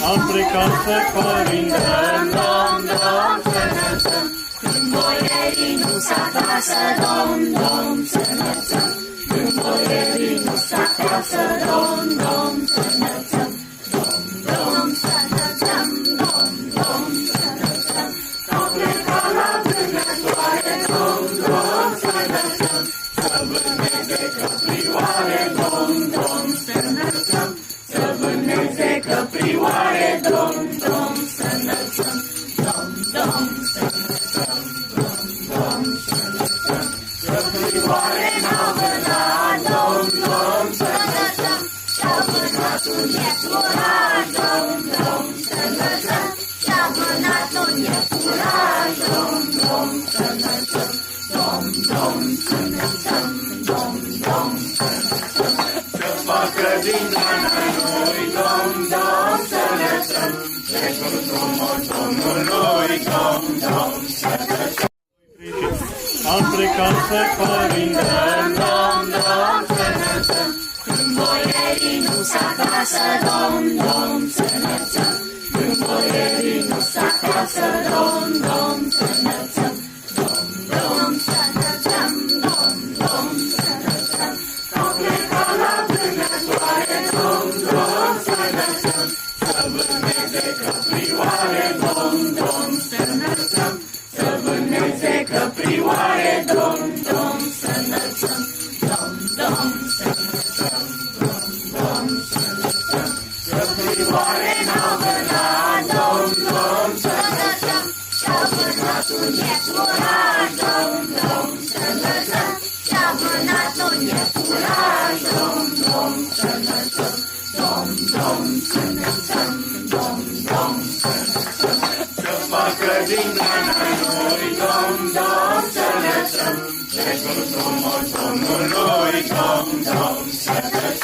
am plecat să corindăm, Dom, dom, să înălțăm, când boierii nu s acasă, dom, dom, să înălțăm, când boierii nu s acasă, dom, dom, să înălțăm, dom, dom, să înălțăm, dom, dom, să înălțăm, au plecat la vânătoare, dom, dom, să înălțăm, să vâneze căprioare, dom, dom, să înălțăm, să vâneze căprioare, dom, dom, să înălțăm, dom, dom, să înălțăm, dom, dom, să înălțăm, căprioare n-au vânat, dom, dom, să înălțăm, și-au vânat un iepuraș, dom, dom, să înălțăm, și-au vânat un iepuraș, dom, dom, să înălțăm, dom, dom, să înălțăm, dom, dom, să înălțăm, să facă din grana noi, dom, dom, să înălțăm, Veșul frumos Domnului, dom, dom, să înălțăm. am plecat să corindăm, Dom, dom, să înălțăm, când boierii nu s acasă, dom, dom, să înălțăm, când boierii nu s acasă, dom, dom, să înălțăm, dom, dom, să înălțăm, dom, dom, să înălțăm, au plecat la vânătoare, dom, dom, să înălțăm, să vâneze căprioare, dom, dom, să înălțăm, să vâneze căprioare, dom, dom, să înălțăm, dom, dom, să înălțăm, dom, dom, să înălțăm, căprioare n-au vânat, dom, dom, să înălțăm, și-au vânat un iepuraș, dom, dom, să înălțăm, și-au vânat un iepuraș, dom, dom, să înălțăm, dom, dom, să înălțăm, dom, dom, să înălțăm, să facă din grana noi, dom, dom, să înălțăm, Veșul frumos Domnului, dom, dom, să înălțăm.